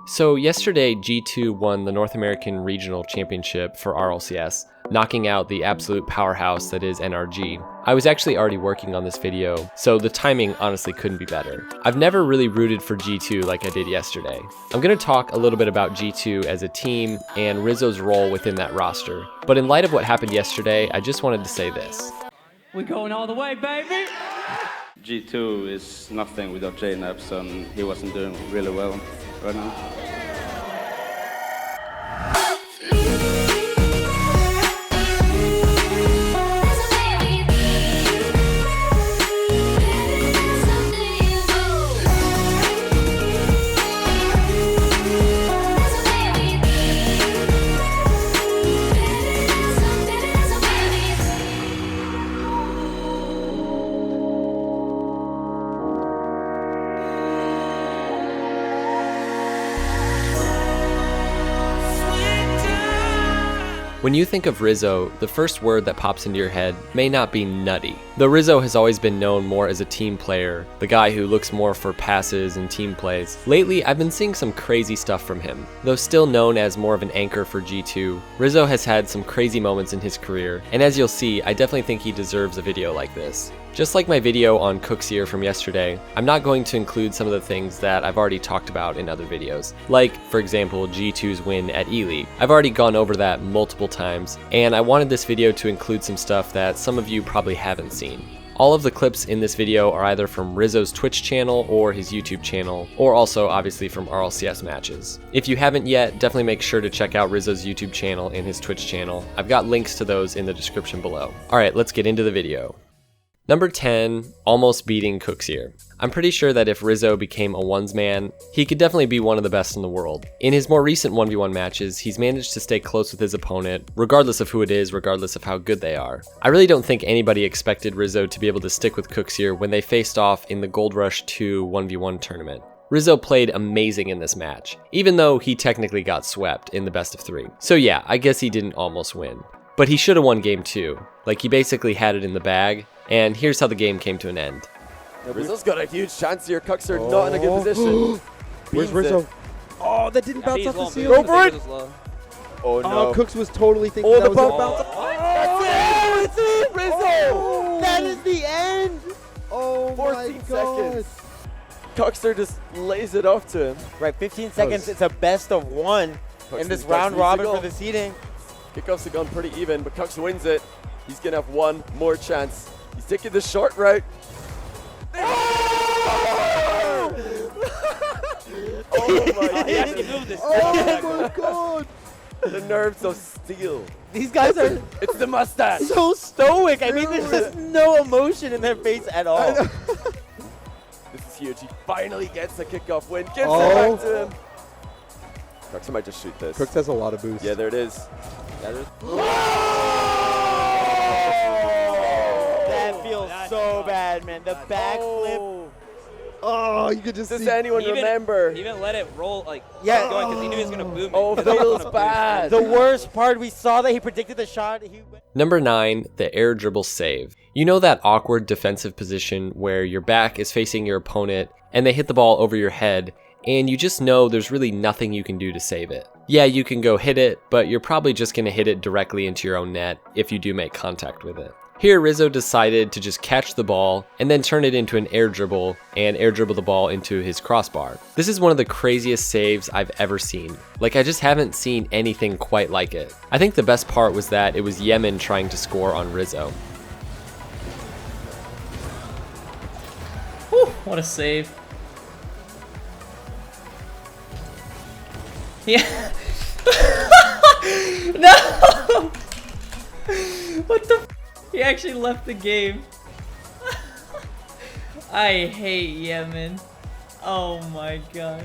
So yesterday, G2 won the North American Regional Championship for RLCS, knocking out the absolute powerhouse that is NRG. I was actually already working on this video, so the timing honestly couldn't be better. I've never really rooted for G2 like I did yesterday. I'm going to talk a little bit about G2 as a team and Rizzo's role within that roster. But in light of what happened yesterday, I just wanted to say this. We're going all the way, baby! G2 is nothing without J-Naps, and he wasn't doing really well right now. When you think of Rizzo, the first word that pops into your head may not be nutty. Though Rizzo has always been known more as a team player, the guy who looks more for passes and team plays, lately I've been seeing some crazy stuff from him. Though still known as more of an anchor for G2, Rizzo has had some crazy moments in his career, and as you'll see, I definitely think he deserves a video like this. Just like my video on Cooksier from yesterday, I'm not going to include some of the things that I've already talked about in other videos, like, for example, G2's win at E-League. I've already gone over that multiple times, and I wanted this video to include some stuff that some of you probably haven't seen. All of the clips in this video are either from Rizzo's Twitch channel or his YouTube channel, or also obviously from RLCS matches. If you haven't yet, definitely make sure to check out Rizzo's YouTube channel and his Twitch channel. I've got links to those in the description below. Alright, let's get into the video. Number 10, almost beating Cooksier. I'm pretty sure that if Rizzo became a ones man, he could definitely be one of the best in the world. In his more recent 1v1 matches, he's managed to stay close with his opponent, regardless of who it is, regardless of how good they are. I really don't think anybody expected Rizzo to be able to stick with Cooksier when they faced off in the Gold Rush 2 1v1 tournament. Rizzo played amazing in this match, even though he technically got swept in the best of 3. So yeah, I guess he didn't almost win. But he should have won game 2. Like, he basically had it in the bag, and here's how the game came to an end. Yeah, Rizzo's got a huge chance here. Cooksier not in a good position. Where's Rizzo? Oh, that didn't bounce off the ceiling. Go for it! Oh no. Oh, Cooks was totally thinking that was bump it. bounce. Oh, it's it! Rizzo! Oh, that is the end! Oh 14 my God. seconds. Cooksier just lays it off to him. Right, 15 seconds. It's a best of 1 in this round robin for the seeding. Kickoffs have gone pretty even, but Cooks wins it. He's gonna have one more chance. He's taking the short route. Oh, oh my God. Oh my God! The nerves of steel. These guys are It's the mustache. so stoic. I mean, there's just no emotion in their face at all. This is huge. He finally gets a kickoff win. Gives it Oh. back to him. Cooks might just shoot this. Cooks has a lot of boost. Yeah, there it is. That feels so bad, man. The backflip. Oh, you could just Does see. anyone remember? He even let it roll, like, Yeah. keep going because he knew he was going to boom it. Oh, 'cause it was feels gonna bad. The worst part, we saw that he predicted the shot. Number 9, the air dribble save. You know that awkward defensive position where your back is facing your opponent and they hit the ball over your head, and you just know there's really nothing you can do to save it. Yeah, you can go hit it, but you're probably just going to hit it directly into your own net if you do make contact with it. Here, Rizzo decided to just catch the ball and then turn it into an air dribble and air dribble the ball into his crossbar. This is one of the craziest saves I've ever seen. Like, I just haven't seen anything quite like it. I think the best part was that it was Yemen trying to score on Rizzo. Whew, what a save. Yeah. No! What the f? He actually left the game. I hate Yemen. Oh my God.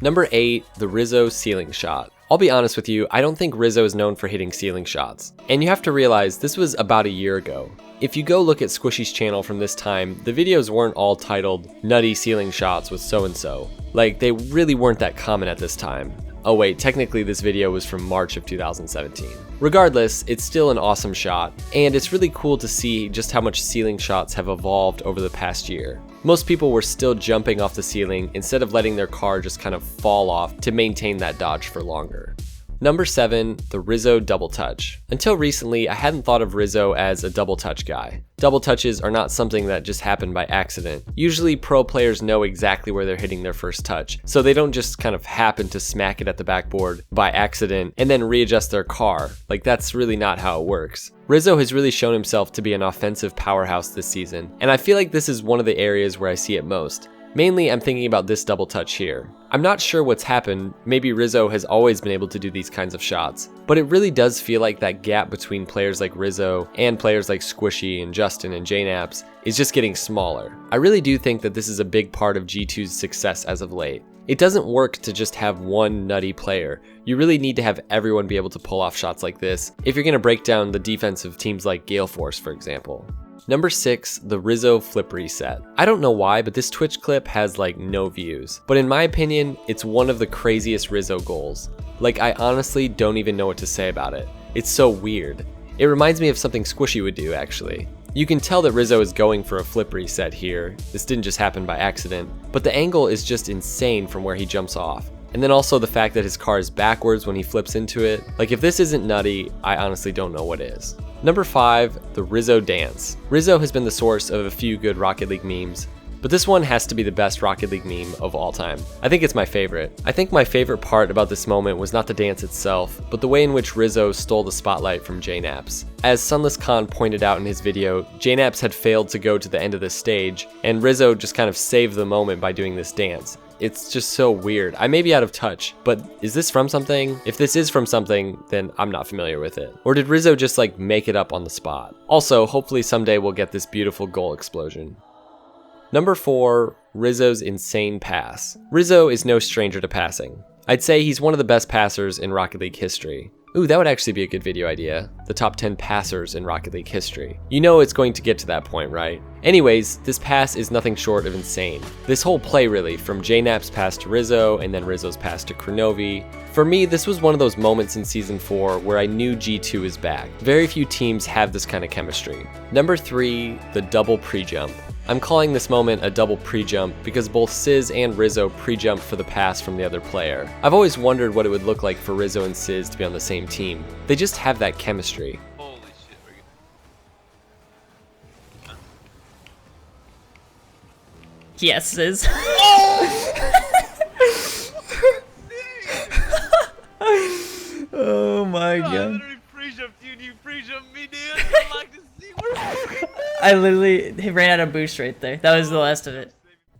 Number 8, the Rizzo ceiling shot. I'll be honest with you, I don't think Rizzo is known for hitting ceiling shots. And you have to realize this was about a year ago. If you go look at Squishy's channel from this time, the videos weren't all titled "Nutty Ceiling Shots with So-and-so." Like, they really weren't that common at this time. Oh wait, technically this video was from March of 2017. Regardless, it's still an awesome shot, and it's really cool to see just how much ceiling shots have evolved over the past year. Most people were still jumping off the ceiling instead of letting their car just kind of fall off to maintain that dodge for longer. Number 7, the Rizzo double touch. Until recently, I hadn't thought of Rizzo as a double touch guy. Double touches are not something that just happen by accident. Usually pro players know exactly where they're hitting their first touch, so they don't just kind of happen to smack it at the backboard by accident and then readjust their car. Like, that's really not how it works. Rizzo has really shown himself to be an offensive powerhouse this season, and I feel like this is one of the areas where I see it most. Mainly, I'm thinking about this double touch here. I'm not sure what's happened, maybe Rizzo has always been able to do these kinds of shots, but it really does feel like that gap between players like Rizzo and players like Squishy and Justin and JNaps is just getting smaller. I really do think that this is a big part of G2's success as of late. It doesn't work to just have one nutty player. You really need to have everyone be able to pull off shots like this if you're going to break down the defense of teams like Gale Force, for example. Number 6, the Rizzo flip reset. I don't know why, but this Twitch clip has like no views. But in my opinion, it's one of the craziest Rizzo goals. Like, I honestly don't even know what to say about it. It's so weird. It reminds me of something Squishy would do, actually. You can tell that Rizzo is going for a flip reset here. This didn't just happen by accident, but the angle is just insane from where he jumps off. And then also the fact that his car is backwards when he flips into it. Like, if this isn't nutty, I honestly don't know what is. Number 5, the Rizzo dance. Rizzo has been the source of a few good Rocket League memes, but this one has to be the best Rocket League meme of all time. I think it's my favorite. I think my favorite part about this moment was not the dance itself, but the way in which Rizzo stole the spotlight from JNaps. As Sunless Khan pointed out in his video, JNaps had failed to go to the end of the stage, and Rizzo just kind of saved the moment by doing this dance. It's just so weird. I may be out of touch, but is this from something? If this is from something, then I'm not familiar with it. Or did Rizzo just like make it up on the spot? Also, hopefully someday we'll get this beautiful goal explosion. Number 4, Rizzo's insane pass. Rizzo is no stranger to passing. I'd say he's one of the best passers in Rocket League history. Ooh, that would actually be a good video idea. The top 10 passers in Rocket League history. You know it's going to get to that point, right? Anyways, this pass is nothing short of insane. This whole play really, from JNap's pass to Rizzo and then Rizzo's pass to Kronovi. For me, this was one of those moments in Season 4 where I knew G2 is back. Very few teams have this kind of chemistry. Number 3, the double pre-jump. I'm calling this moment a double pre-jump because both Sizz and Rizzo pre-jumped for the pass from the other player. I've always wondered what it would look like for Rizzo and Sizz to be on the same team. They just have that chemistry. Holy shit, Yes, Sizz. Oh my god. I literally pre-jumped you and you pre-jumped me, dude. I'd like to see where I literally ran out of boost right there. That was the last of it.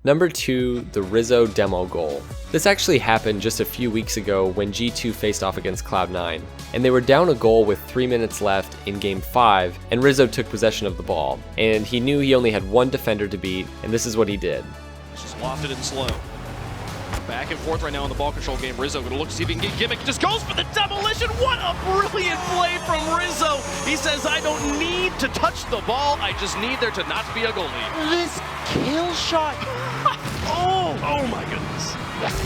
Number 2, the Rizzo demo goal. This actually happened just a few weeks ago when G2 faced off against Cloud9, and they were down a goal with 3 minutes left in Game 5, and Rizzo took possession of the ball, and he knew he only had one defender to beat, and this is what he did. Just lofted and slow. Back and forth right now in the ball control game. Rizzo gonna look to see if he can get Gimmick. Just goes for the demolition. What a brilliant play from Rizzo. He says, I don't need to touch the ball. I just need there to not be a goalie. This kill shot. Oh my goodness.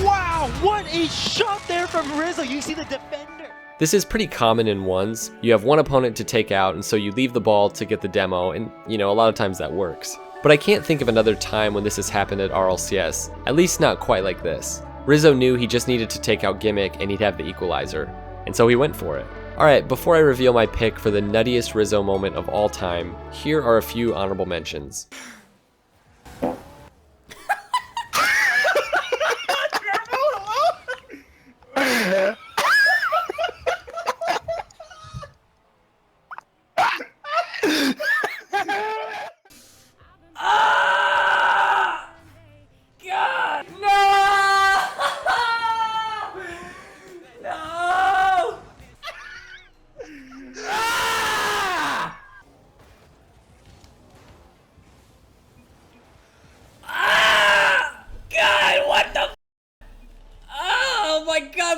Wow, what a shot there from Rizzo. You see the defender. This is pretty common in ones. You have one opponent to take out, and so you leave the ball to get the demo, and you know, a lot of times that works. But I can't think of another time when this has happened at RLCS, at least not quite like this. Rizzo knew he just needed to take out Gimmick and he'd have the equalizer, and so he went for it. Alright, before I reveal my pick for the nuttiest Rizzo moment of all time, here are a few honorable mentions.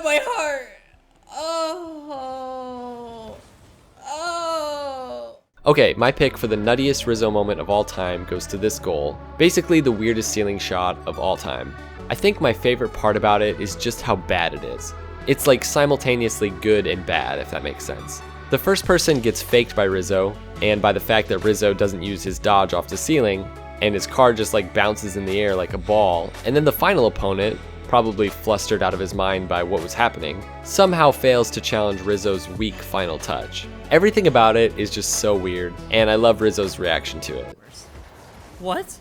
My heart. Okay, my pick for the nuttiest Rizzo moment of all time goes to this goal. Basically the weirdest ceiling shot of all time. I think my favorite part about it is just how bad it is. It's like simultaneously good and bad, if that makes sense. The first person gets faked by Rizzo, and by the fact that Rizzo doesn't use his dodge off the ceiling, and his car just like bounces in the air like a ball, and then the final opponent, probably flustered out of his mind by what was happening, somehow fails to challenge Rizzo's weak final touch. Everything about it is just so weird, and I love Rizzo's reaction to it. What?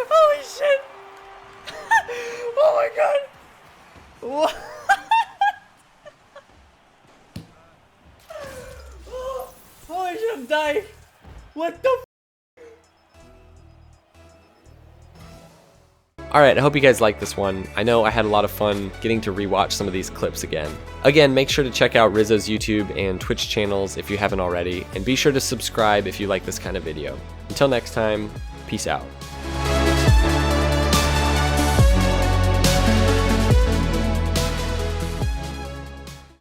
Holy shit! Oh my god! What? Holy shit, I'm dying! What the f? Alright, I hope you guys liked this one. I know I had a lot of fun getting to rewatch some of these clips again. Again, make sure to check out Rizzo's YouTube and Twitch channels if you haven't already, and be sure to subscribe if you like this kind of video. Until next time, peace out.